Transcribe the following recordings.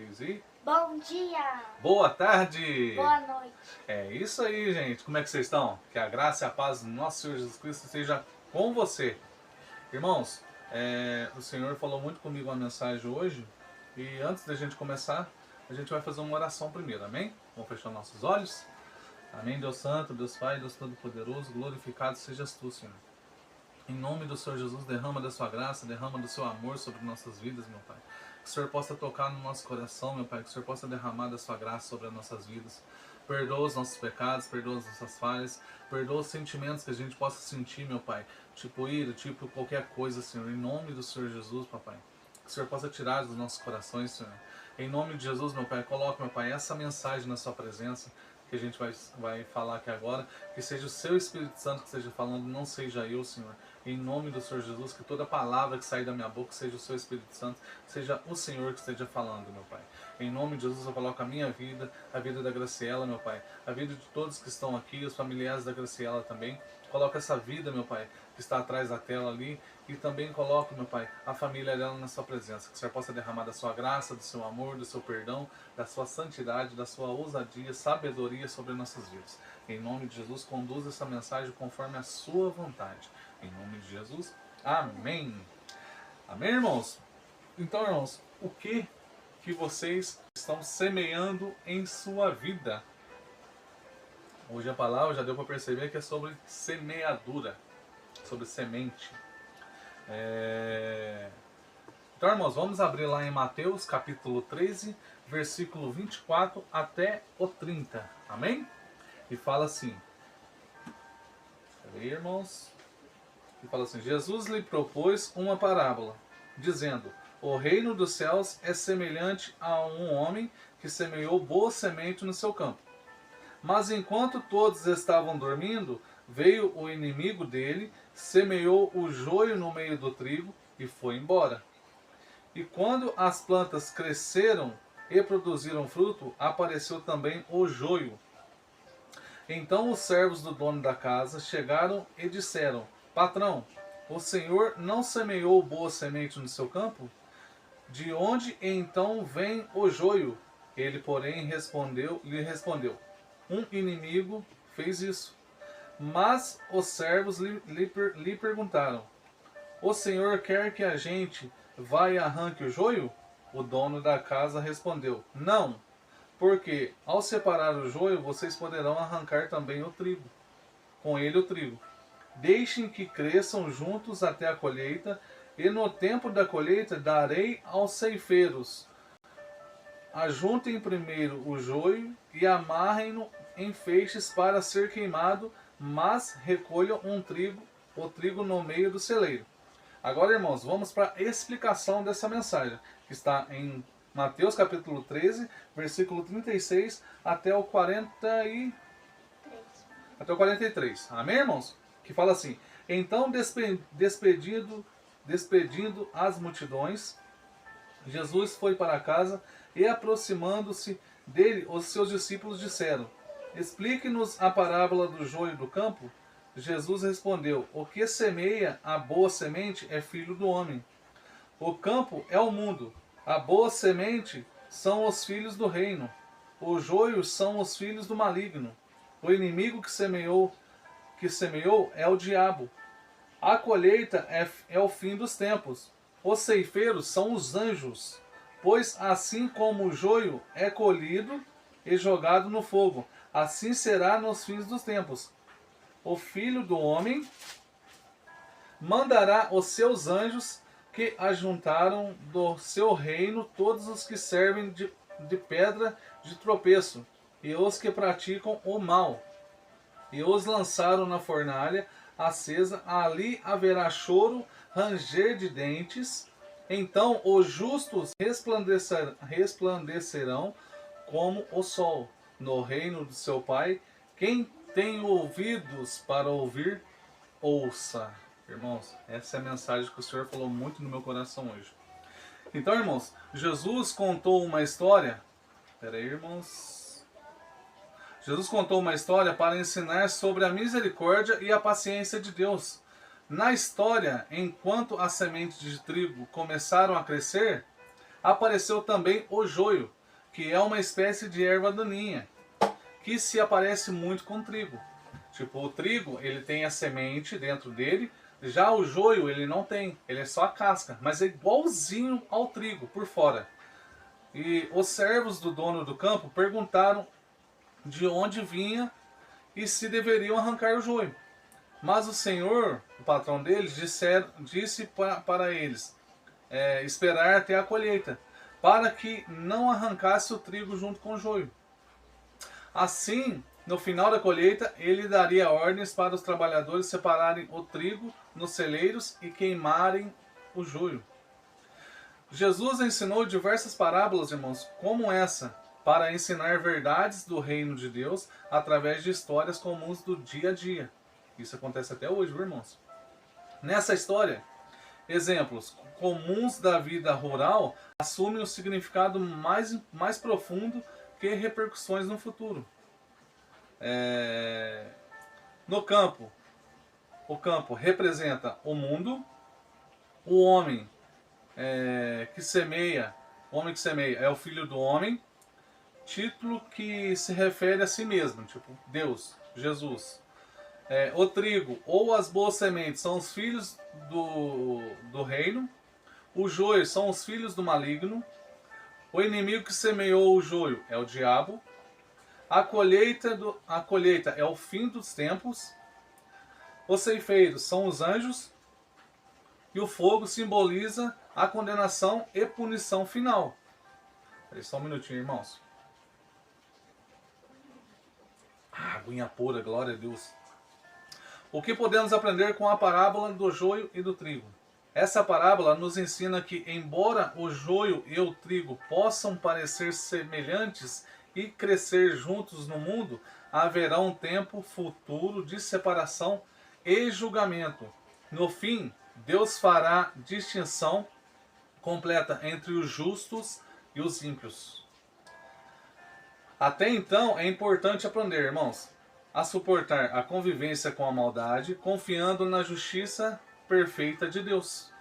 E Bom dia! boa tarde! Boa noite! É isso aí, gente. Como é que vocês estão? Que a graça e a paz do nosso Senhor Jesus Cristo esteja com você. Irmãos, o Senhor falou muito comigo uma mensagem hoje. E antes da gente começar, a gente vai fazer uma oração primeiro, amém? Vamos fechar nossos olhos? Amém, Deus Santo, Deus Pai, Deus Todo-Poderoso, glorificado sejas tu, Senhor. Em nome do Senhor Jesus, derrama da sua graça, derrama do seu amor sobre nossas vidas, meu Pai. Que o Senhor possa tocar no nosso coração, meu Pai. Que o Senhor possa derramar da sua graça sobre as nossas vidas. Perdoa os nossos pecados, perdoa as nossas falhas, perdoa os sentimentos que a gente possa sentir, meu Pai. Tipo ira, tipo qualquer coisa, Senhor. Em nome do Senhor Jesus, papai. Que o Senhor possa tirar dos nossos corações, Senhor. Em nome de Jesus, meu Pai, coloque, meu Pai, essa mensagem na sua presença que a gente vai falar aqui agora. Que seja o seu Espírito Santo que esteja falando, não seja eu, Senhor. Em nome do Senhor Jesus, que toda palavra que sair da minha boca seja o seu Espírito Santo, seja o Senhor que esteja falando, meu Pai. Em nome de Jesus eu coloco a minha vida, a vida da Graciela, meu Pai, a vida de todos que estão aqui, os familiares da Graciela também. Coloca essa vida, meu Pai, que está atrás da tela ali, e também coloco, meu Pai, a família dela na sua presença. Que o Senhor possa derramar da sua graça, do seu amor, do seu perdão, da sua santidade, da sua ousadia, sabedoria sobre nossas vidas. Em nome de Jesus, conduza essa mensagem conforme a sua vontade. Em nome de Jesus, amém. Amém, irmãos? Então, irmãos, o que vocês estão semeando em sua vida? Hoje a palavra já deu para perceber que é sobre semeadura, sobre semente. Então, irmãos, vamos abrir lá em Mateus capítulo 13, versículo 24 até o 30. Amém? E fala assim. Peraí, irmãos. E fala assim: Jesus lhe propôs uma parábola, dizendo: o reino dos céus é semelhante a um homem que semeou boa semente no seu campo. Mas enquanto todos estavam dormindo, veio o inimigo dele, semeou o joio no meio do trigo e foi embora. E quando as plantas cresceram e produziram fruto, apareceu também o joio. Então os servos do dono da casa chegaram e disseram: patrão, o senhor não semeou boa semente no seu campo? De onde então vem o joio? Ele, porém, lhe respondeu: um inimigo fez isso. Mas os servos lhe perguntaram: o senhor quer que a gente vá e arranque o joio? O dono da casa respondeu: não, porque ao separar o joio, vocês poderão arrancar também o trigo. Com ele o trigo. Deixem que cresçam juntos até a colheita, e no tempo da colheita darei aos ceifeiros: ajuntem primeiro o joio e amarrem-no em feixes para ser queimado, mas recolham o trigo no meio do celeiro. Agora, irmãos, vamos para a explicação dessa mensagem, que está em Mateus capítulo 13, versículo 36 até o 43. Amém, irmãos? Que fala assim: então, despedindo as multidões, Jesus foi para casa e, aproximando-se dele, os seus discípulos disseram: explique-nos a parábola do joio do campo. Jesus respondeu: o que semeia a boa semente é filho do homem. O campo é o mundo. A boa semente são os filhos do reino. O joio são os filhos do maligno. O inimigo que semeou é o diabo. A colheita é o fim dos tempos. Os ceifeiros são os anjos. Pois assim como o joio é colhido e jogado no fogo, assim será nos fins dos tempos. O Filho do Homem mandará os seus anjos, que ajuntaram do seu reino todos os que servem de pedra de tropeço e os que praticam o mal, e os lançaram na fornalha acesa. Ali haverá choro, ranger de dentes. Então os justos resplandecerão como o sol no reino do seu Pai. Quem tem ouvidos para ouvir, ouça. Irmãos, essa é a mensagem que o Senhor falou muito no meu coração hoje. Então, irmãos, Jesus contou uma história. Espera aí, irmãos. Jesus contou uma história para ensinar sobre a misericórdia e a paciência de Deus. Na história, enquanto as sementes de trigo começaram a crescer, apareceu também o joio, que é uma espécie de erva daninha, que se aparece muito com o trigo. Tipo, o trigo, ele tem a semente dentro dele, já o joio ele não tem, ele é só a casca, mas é igualzinho ao trigo por fora. E os servos do dono do campo perguntaram de onde vinha e se deveriam arrancar o joio. Mas o senhor, o patrão deles, disse para eles esperar até a colheita, para que não arrancasse o trigo junto com o joio. Assim, no final da colheita, ele daria ordens para os trabalhadores separarem o trigo nos celeiros e queimarem o joio. Jesus ensinou diversas parábolas, irmãos, como essa, para ensinar verdades do reino de Deus através de histórias comuns do dia a dia. Isso acontece até hoje, viu, irmãos? Nessa história, exemplos comuns da vida rural assumem um significado mais profundo que repercussões no futuro. No campo, o campo representa o mundo, o homem que semeia é o filho do homem, título que se refere a si mesmo, tipo Deus, Jesus. O trigo ou as boas sementes são os filhos do reino, o joio são os filhos do maligno, o inimigo que semeou o joio é o diabo, a colheita é o fim dos tempos, os ceifeiros são os anjos e o fogo simboliza a condenação e punição final. Só um minutinho, irmãos. Aguinha pura, glória a Deus. O que podemos aprender com a parábola do joio e do trigo? Essa parábola nos ensina que, embora o joio e o trigo possam parecer semelhantes e crescer juntos no mundo, haverá um tempo futuro de separação e julgamento. No fim, Deus fará distinção completa entre os justos e os ímpios. Até então, é importante aprender, irmãos, a suportar a convivência com a maldade, confiando na justiça perfeita de Deus.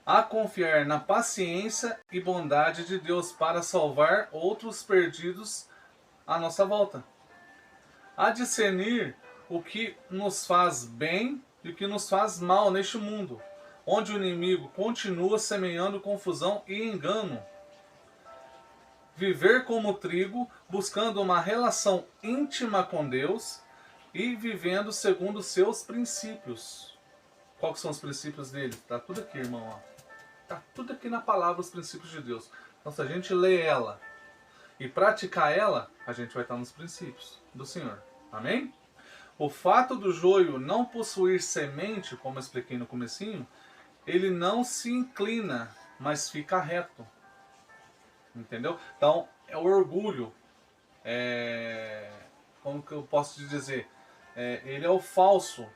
A confiar na paciência e bondade de Deus para salvar outros perdidos à nossa volta. A discernir o que nos faz bem e o que nos faz mal neste mundo, onde o inimigo continua semeando confusão e engano. Viver como trigo, buscando uma relação íntima com Deus e vivendo segundo os seus princípios. Quais são os princípios dele? Está tudo aqui, irmão. Está tudo aqui na palavra, os princípios de Deus. Então, se a gente lê ela e praticar ela, a gente vai estar nos princípios do Senhor. Amém? O fato do joio não possuir semente, como eu expliquei no comecinho, ele não se inclina, mas fica reto. Entendeu? Então, é o orgulho. Como que eu posso te dizer? Ele é o falso.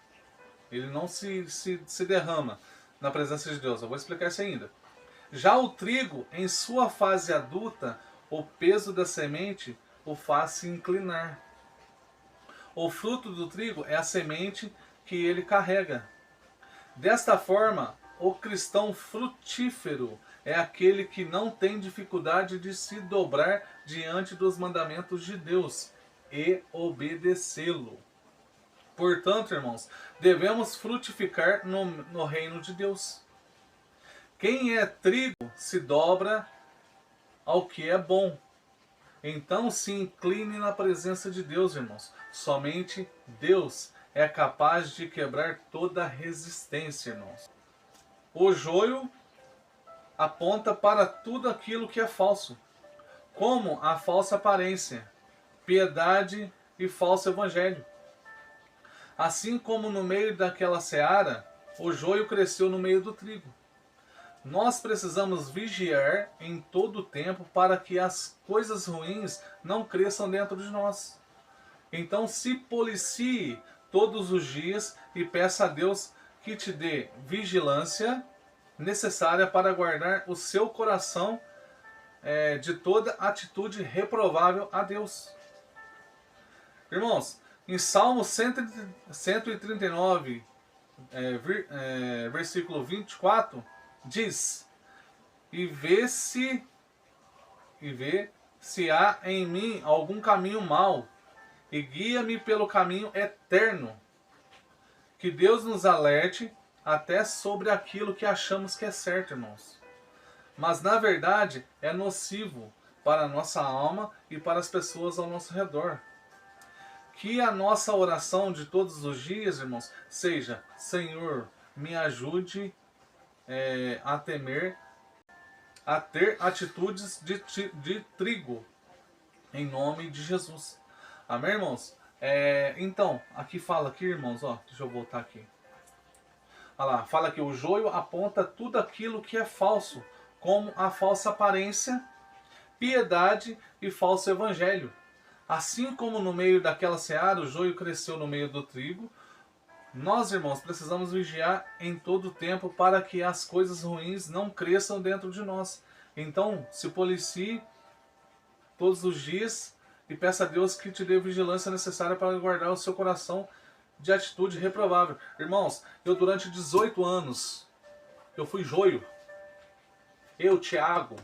Ele não se derrama na presença de Deus. Eu vou explicar isso ainda. Já o trigo, em sua fase adulta, o peso da semente o faz se inclinar. O fruto do trigo é a semente que ele carrega. Desta forma, o cristão frutífero é aquele que não tem dificuldade de se dobrar diante dos mandamentos de Deus e obedecê-lo. Portanto, irmãos, devemos frutificar no reino de Deus. Quem é trigo se dobra ao que é bom. Então se incline na presença de Deus, irmãos. Somente Deus é capaz de quebrar toda resistência, irmãos. O joio aponta para tudo aquilo que é falso, como a falsa aparência, piedade e falso evangelho. Assim como no meio daquela seara, o joio cresceu no meio do trigo. Nós precisamos vigiar em todo o tempo para que as coisas ruins não cresçam dentro de nós. Então se policie todos os dias e peça a Deus que te dê vigilância necessária para guardar o seu coração de toda atitude reprovável a Deus. Irmãos, em Salmo 139, versículo 24, diz: e vê se há em mim algum caminho mau, e guia-me pelo caminho eterno. Que Deus nos alerte até sobre aquilo que achamos que é certo, irmãos. Mas na verdade é nocivo para a nossa alma e para as pessoas ao nosso redor. Que a nossa oração de todos os dias, irmãos, seja: Senhor, me ajude a temer, a ter atitudes de trigo, em nome de Jesus. Amém, irmãos? Então, aqui fala aqui, irmãos, ó, deixa eu voltar aqui. Olha lá, fala que o joio aponta tudo aquilo que é falso, como a falsa aparência, piedade e falso evangelho. Assim como no meio daquela seara o joio cresceu no meio do trigo, nós, irmãos, precisamos vigiar em todo o tempo para que as coisas ruins não cresçam dentro de nós. Então, se policie todos os dias e peça a Deus que te dê a vigilância necessária para guardar o seu coração de atitude reprovável. Irmãos, eu durante 18 anos, eu fui joio. Eu, Tiago,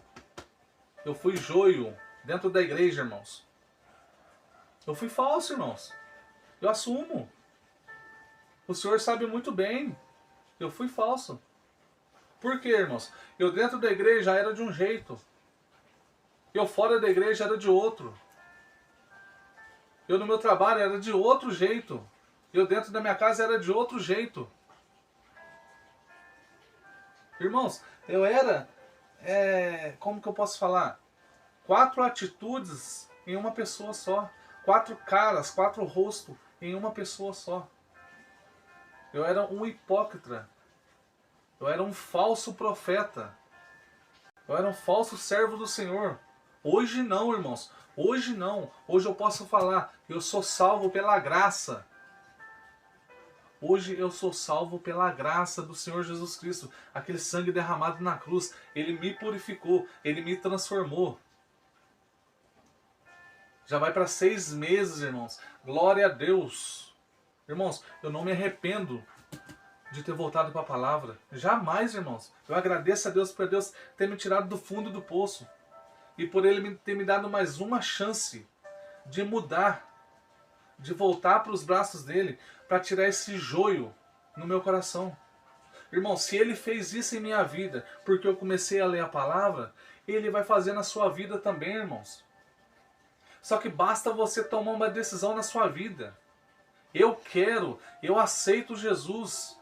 eu fui joio dentro da igreja, irmãos. Eu fui falso, irmãos. Eu assumo. O Senhor sabe muito bem. Eu fui falso. Por quê, irmãos? Eu dentro da igreja era de um jeito. Eu fora da igreja era de outro. Eu no meu trabalho era de outro jeito. Eu dentro da minha casa era de outro jeito. Irmãos, eu era... como que eu posso falar? 4 atitudes em uma pessoa só. 4 caras, 4 rostos em uma pessoa só. Eu era um hipócrita. Eu era um falso profeta. Eu era um falso servo do Senhor. Hoje não, irmãos. Hoje não. Hoje eu posso falar, eu sou salvo pela graça. Hoje eu sou salvo pela graça do Senhor Jesus Cristo. Aquele sangue derramado na cruz, Ele me purificou, Ele me transformou. Já vai para 6 meses, irmãos. Glória a Deus. Irmãos, eu não me arrependo de ter voltado para a palavra. Jamais, irmãos. Eu agradeço a Deus por Deus ter me tirado do fundo do poço. E por Ele ter me dado mais uma chance de mudar. De voltar para os braços dEle. Para tirar esse joio no meu coração. Irmão, se Ele fez isso em minha vida, porque eu comecei a ler a palavra, Ele vai fazer na sua vida também, irmãos. Só que basta você tomar uma decisão na sua vida. Eu aceito Jesus.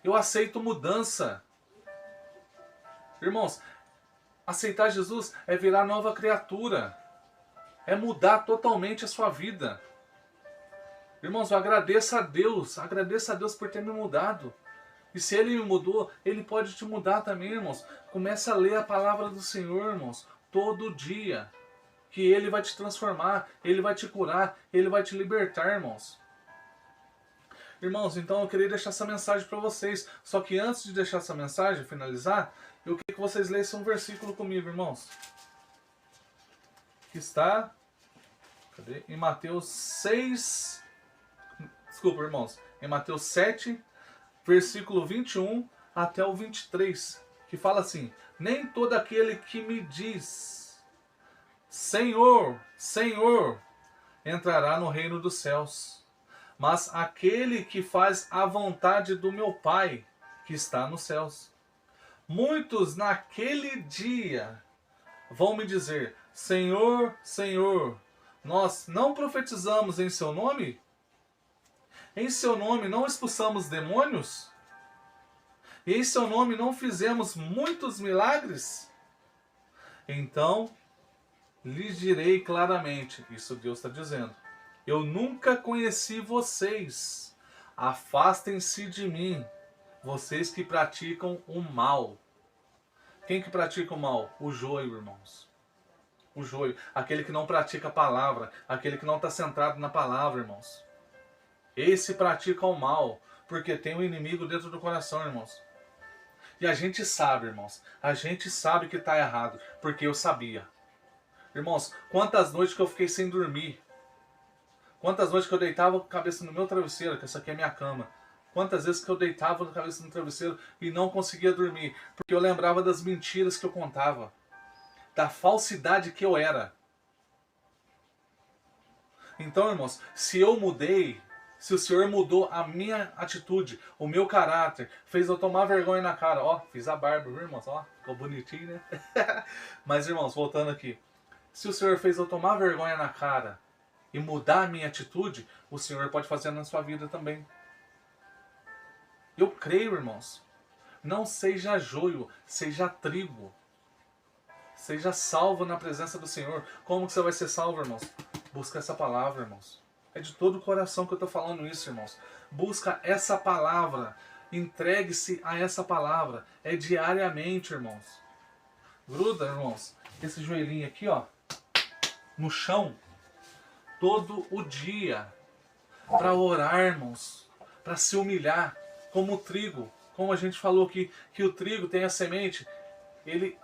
Eu aceito mudança. Irmãos, aceitar Jesus é virar nova criatura. É mudar totalmente a sua vida. Irmãos, eu agradeço a Deus por ter me mudado. E se Ele me mudou, Ele pode te mudar também, irmãos. Comece a ler a palavra do Senhor, irmãos, todo dia. Que Ele vai te transformar, Ele vai te curar, Ele vai te libertar, irmãos. Irmãos, então eu queria deixar essa mensagem para vocês. Só que antes de deixar essa mensagem, finalizar, eu queria que vocês lessem um versículo comigo, irmãos. Que está em Mateus 6... Desculpa, irmãos. Em Mateus 7, versículo 21 até o 23. Que fala assim: nem todo aquele que me diz Senhor, Senhor, entrará no reino dos céus, mas aquele que faz a vontade do meu Pai, que está nos céus. Muitos naquele dia vão me dizer: Senhor, Senhor, nós não profetizamos em seu nome? Em seu nome não expulsamos demônios? E em seu nome não fizemos muitos milagres? Então lhes direi claramente, isso Deus está dizendo: eu nunca conheci vocês. Afastem-se de mim, vocês que praticam o mal. Quem que pratica o mal? O joio, irmãos. O joio. Aquele que não pratica a palavra. Aquele que não está centrado na palavra, irmãos. Esse pratica o mal, porque tem um inimigo dentro do coração, irmãos. E a gente sabe, irmãos. A gente sabe que está errado, porque eu sabia. Irmãos, quantas noites que eu fiquei sem dormir. Quantas noites que eu deitava com a cabeça no meu travesseiro, que essa aqui é a minha cama. Quantas vezes que eu deitava na cabeça no travesseiro e não conseguia dormir, porque eu lembrava das mentiras que eu contava, da falsidade que eu era. Então, irmãos, se eu mudei, se o Senhor mudou a minha atitude, o meu caráter, fez eu tomar vergonha na cara, ó, fiz a barba, viu, irmãos? Ó, ficou bonitinho, né? Mas, irmãos, voltando aqui. Se o Senhor fez eu tomar vergonha na cara e mudar a minha atitude, o Senhor pode fazer na sua vida também. Eu creio, irmãos. Não seja joio, seja trigo. Seja salvo na presença do Senhor. Como que você vai ser salvo, irmãos? Busca essa palavra, irmãos. É de todo o coração que eu estou falando isso, irmãos. Busca essa palavra. Entregue-se a essa palavra. É diariamente, irmãos. Gruda, irmãos, esse joelhinho aqui, ó, no chão, todo o dia. Para orar, irmãos. Para se humilhar. Como o trigo. Como a gente falou que o trigo tem a semente. Ele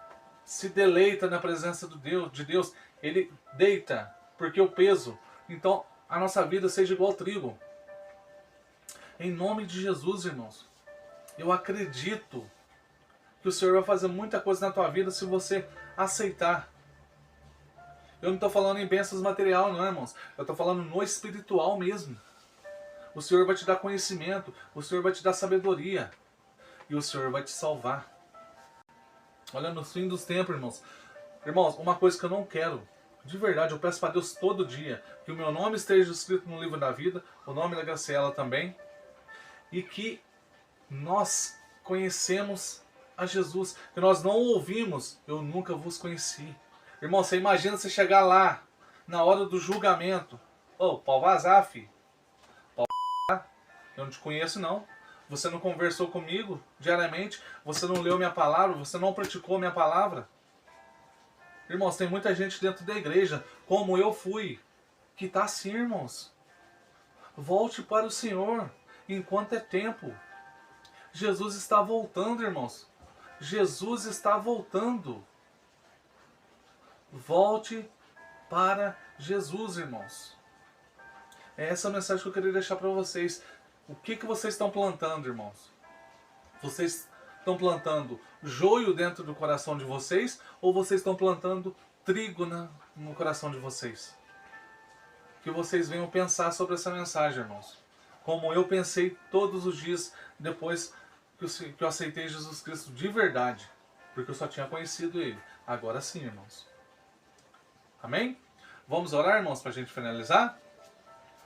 se deleita na presença de Deus. Ele deita, porque o peso. Então, a nossa vida seja igual ao trigo. Em nome de Jesus, irmãos. Eu acredito que o Senhor vai fazer muita coisa na tua vida se você aceitar. Eu não estou falando em bênçãos material, não, irmãos. Eu estou falando no espiritual mesmo. O Senhor vai te dar conhecimento. O Senhor vai te dar sabedoria. E o Senhor vai te salvar. Olha, no fim dos tempos, irmãos. Irmãos, uma coisa que eu não quero, de verdade, eu peço para Deus todo dia, que o meu nome esteja escrito no livro da vida, o nome da Graciela também, e que nós conhecemos a Jesus, que nós não ouvimos, eu nunca vos conheci. Irmão, você imagina você chegar lá, na hora do julgamento, ô, pau vazar, filho. Pau vazar. Eu não te conheço, não. Você não conversou comigo diariamente, você não leu minha palavra, você não praticou minha palavra. Irmãos, tem muita gente dentro da igreja, como eu fui, que está assim, irmãos. Volte para o Senhor, enquanto é tempo. Jesus está voltando, irmãos. Jesus está voltando. Volte para Jesus, irmãos. É essa a mensagem que eu queria deixar para vocês. O que vocês estão plantando, irmãos? Vocês estão plantando joio dentro do coração de vocês ou vocês estão plantando trigo no coração de vocês? Que vocês venham pensar sobre essa mensagem, irmãos. Como eu pensei todos os dias depois que eu aceitei Jesus Cristo de verdade. Porque eu só tinha conhecido Ele. Agora sim, irmãos. Amém? Vamos orar, irmãos, para a gente finalizar?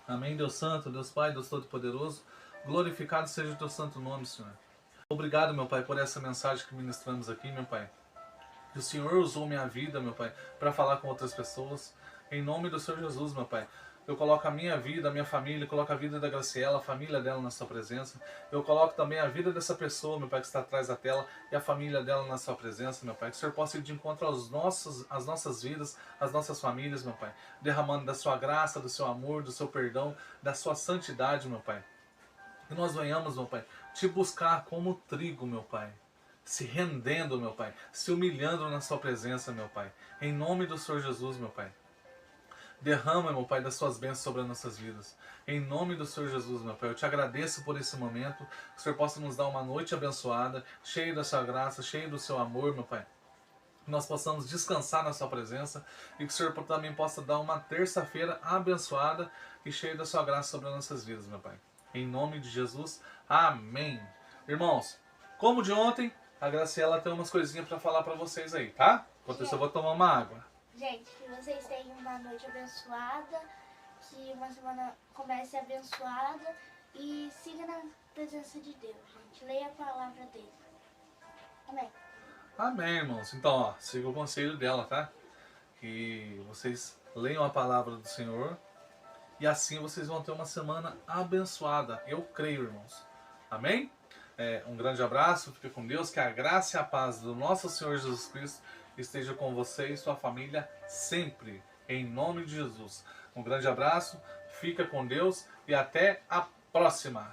Amém, Deus Santo, Deus Pai, Deus Todo-Poderoso. Glorificado seja o Teu santo nome, Senhor. Obrigado, meu Pai, por essa mensagem que ministramos aqui, meu Pai. Que o Senhor usou minha vida, meu Pai, para falar com outras pessoas. Em nome do Senhor Jesus, meu Pai. Eu coloco a minha vida, a minha família, coloco a vida da Graciela, a família dela na sua presença. Eu coloco também a vida dessa pessoa, meu Pai, que está atrás da tela, e a família dela na sua presença, meu Pai. Que o Senhor possa ir de encontro às nossas vidas, às nossas famílias, meu Pai. Derramando da sua graça, do seu amor, do seu perdão, da sua santidade, meu Pai. Que nós venhamos, meu Pai, te buscar como trigo, meu Pai. Se rendendo, meu Pai. Se humilhando na sua presença, meu Pai. Em nome do Senhor Jesus, meu Pai. Derrama, meu Pai, das suas bênçãos sobre as nossas vidas. Em nome do Senhor Jesus, meu Pai. Eu te agradeço por esse momento. Que o Senhor possa nos dar uma noite abençoada, cheia da sua graça, cheia do seu amor, meu Pai. Que nós possamos descansar na sua presença. E que o Senhor também possa dar uma terça-feira abençoada e cheia da sua graça sobre as nossas vidas, meu Pai. Em nome de Jesus. Amém. Irmãos, como de ontem, a Graciela tem umas coisinhas para falar para vocês aí, tá? Enquanto isso eu vou tomar uma água. Gente, que vocês tenham uma noite abençoada, que uma semana comece abençoada e siga na presença de Deus, gente. Leia a palavra dele. Amém. Amém, irmãos. Então, ó, siga o conselho dela, tá? Que vocês leiam a palavra do Senhor e assim vocês vão ter uma semana abençoada. Eu creio, irmãos. Amém? Um grande abraço, fique com Deus, que a graça e a paz do nosso Senhor Jesus Cristo esteja com você e sua família sempre, em nome de Jesus. Um grande abraço, fica com Deus e até a próxima!